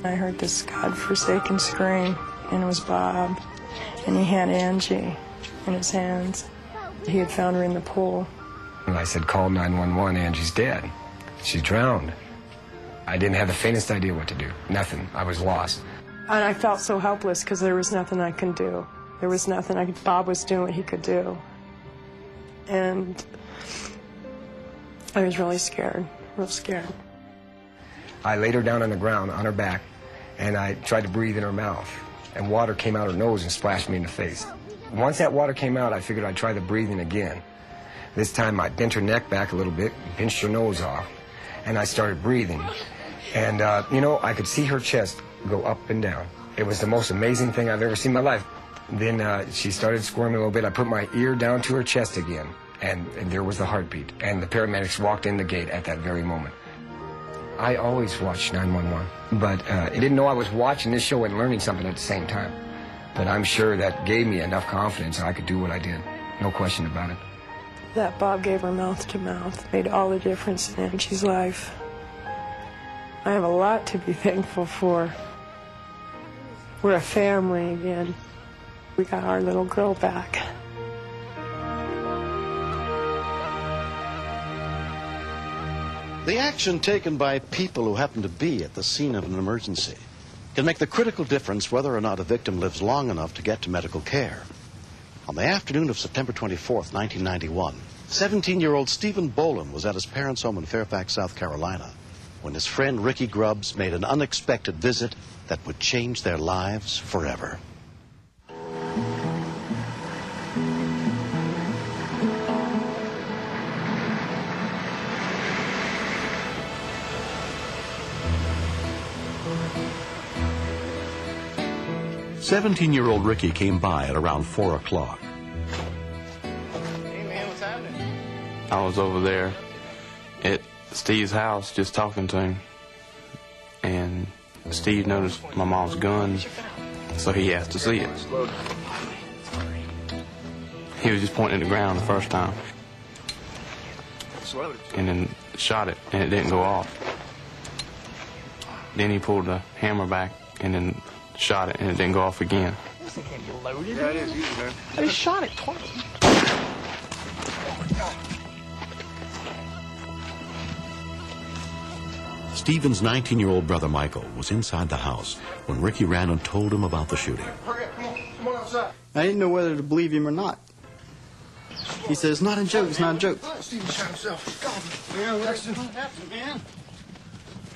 I heard this godforsaken scream, and it was Bob, and he had Angie in his hands. He had found her in the pool. And I said, call 911, Angie's dead. She's drowned. I didn't have the faintest idea what to do. Nothing. I was lost. And I felt so helpless because there was nothing I could do. There was nothing Bob was doing what he could do. And I was really scared, real scared. I laid her down on the ground, on her back, and I tried to breathe in her mouth. And water came out her nose and splashed me in the face. Once that water came out, I figured I'd try the breathing again. This time I bent her neck back a little bit, pinched her nose off, and I started breathing. And, you know, I could see her chest go up and down. It was the most amazing thing I've ever seen in my life. Then she started squirming a little bit. I put my ear down to her chest again, and there was the heartbeat. And the paramedics walked in the gate at that very moment. I always watched 911, but I didn't know I was watching this show and learning something at the same time. But I'm sure that gave me enough confidence I could do what I did. No question about it. That Bob gave her mouth to mouth made all the difference in Angie's life. I have a lot to be thankful for. We're a family again. We got our little girl back. The action taken by people who happen to be at the scene of an emergency can make the critical difference whether or not a victim lives long enough to get to medical care. On the afternoon of September 24th, 1991, 17-year-old Stephen Boland was at his parents' home in Fairfax, South Carolina, when his friend Ricky Grubbs made an unexpected visit that would change their lives forever. "17-year-old Ricky came by at around 4 o'clock. Hey man, what's happening? I was over there at Steve's house just talking to him, and Steve noticed my mom's gun, so he asked to see it. He was just pointing at the ground the first time, and then shot it, and it didn't go off. Then he pulled the hammer back, and then shot it, and it didn't go off again. This thing can't be loaded. Yeah, it is easy, man. I just shot it twice. Stephen's 19-year-old brother Michael was inside the house when Ricky ran and told him about the shooting. Hurry up, come on outside. I didn't know whether to believe him or not. He said, it's not a joke, it's not a joke. Stephen shot himself. God, man, what happened, man?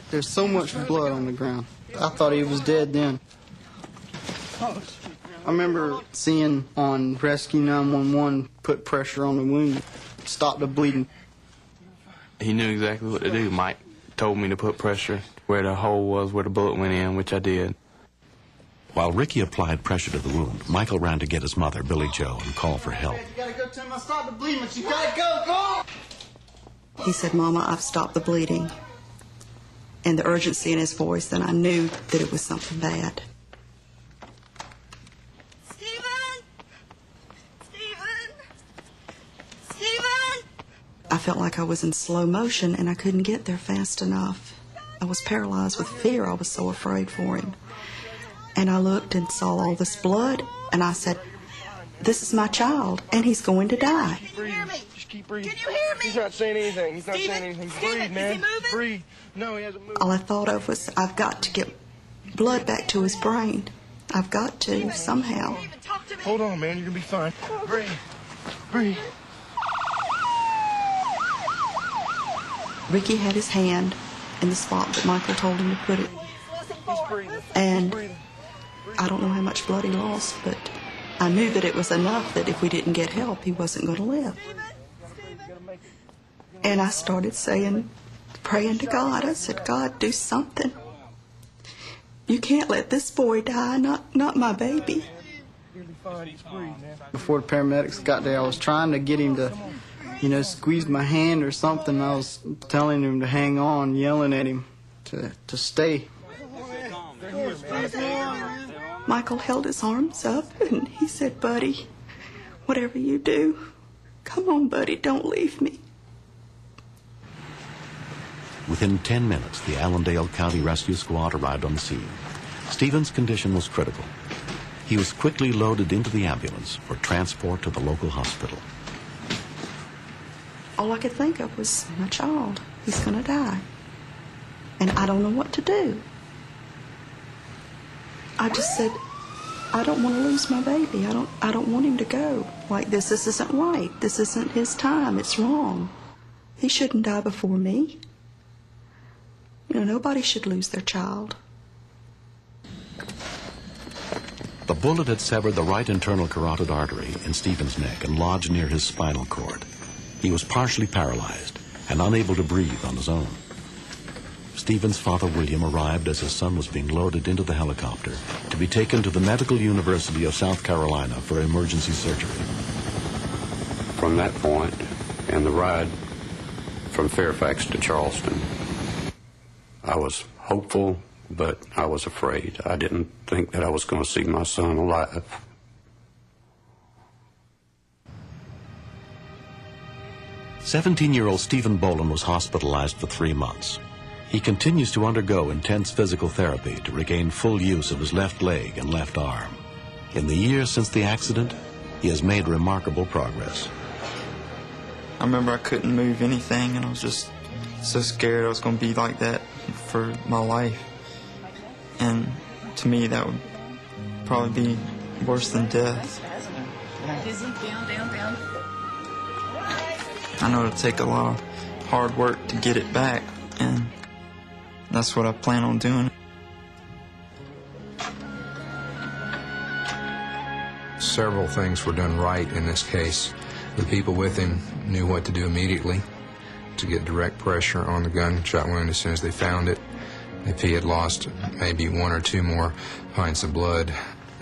There's so much blood on the ground. I thought he was dead then. I remember seeing on Rescue 911 put pressure on the wound, stop the bleeding. He knew exactly what to do. Mike told me to put pressure where the hole was, where the bullet went in, which I did. While Ricky applied pressure to the wound, Michael ran to get his mother, Billy Joe, and call for help. You gotta go tell him I stopped the bleeding, but you gotta go! He said, Mama, I've stopped the bleeding. And the urgency in his voice, then I knew that it was something bad. Stephen! Stephen! Stephen! I felt like I was in slow motion and I couldn't get there fast enough. I was paralyzed with fear. I was so afraid for him. And I looked and saw all this blood, and I said, this is my child, and he's going to die. Can you hear me? Just keep breathing. Can you hear me? He's not saying anything. He's not saying anything. Stephen, Breathe, man. is he moving? Breathe. No, he hasn't moved. All I thought of was, I've got to get blood back to his brain. I've got to, somehow. Hold on, man. You're going to be fine. Breathe. Breathe. Ricky had his hand in the spot that Michael told him to put it. And I don't know how much blood he lost, but I knew that it was enough that if we didn't get help, he wasn't going to live. And I started saying, praying to God. I said, God, do something. You can't let this boy die, not my baby. Before the paramedics got there, I was trying to get him to, squeeze my hand or something. I was telling him to hang on, yelling at him to stay. Michael held his arms up and he said, buddy, whatever you do, come on, buddy, don't leave me. Within 10 minutes, the Allendale County Rescue Squad arrived on the scene. Stephen's condition was critical. He was quickly loaded into the ambulance for transport to the local hospital. All I could think of was my child. He's going to die. And I don't know what to do. I just said, I don't want to lose my baby. I don't want him to go like this. This isn't right. This isn't his time. It's wrong. He shouldn't die before me. You know, nobody should lose their child. The bullet had severed the right internal carotid artery in Stephen's neck and lodged near his spinal cord. He was partially paralyzed and unable to breathe on his own. Stephen's father, William, arrived as his son was being loaded into the helicopter to be taken to the Medical University of South Carolina for emergency surgery. From that point, and the ride from Fairfax to Charleston, I was hopeful, but I was afraid. I didn't think that I was going to see my son alive. "17-year-old Stephen Boland was hospitalized for 3 months. He continues to undergo intense physical therapy to regain full use of his left leg and left arm. In the years since the accident, he has made remarkable progress. I remember I couldn't move anything, and I was just so scared I was going to be like that for my life. And to me, that would probably be worse than death. I know it'll take a lot of hard work to get it back, and that's what I plan on doing. Several things were done right in this case. The people with him knew what to do immediately to get direct pressure on the gunshot wound as soon as they found it. If he had lost maybe 1 or 2 more pints of blood,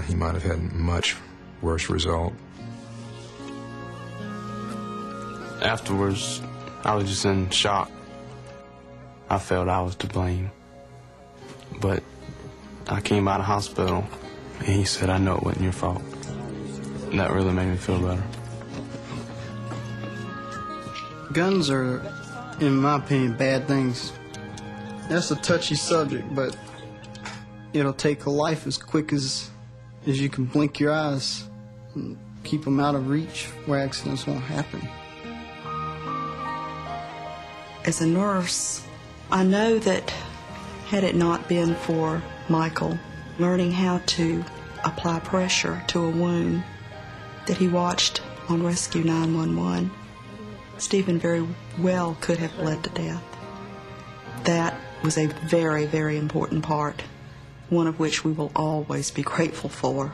he might have had a much worse result. Afterwards, I was just in shock. I felt I was to blame. But I came out of hospital, and he said, I know it wasn't your fault. And that really made me feel better. Guns are, in my opinion, bad things. That's a touchy subject, but it'll take a life as quick as you can blink your eyes and keep them out of reach where accidents won't happen. As a nurse, I know that had it not been for Michael learning how to apply pressure to a wound that he watched on Rescue 911, Stephen very well could have bled to death. That was a very, very important part, one of which we will always be grateful for.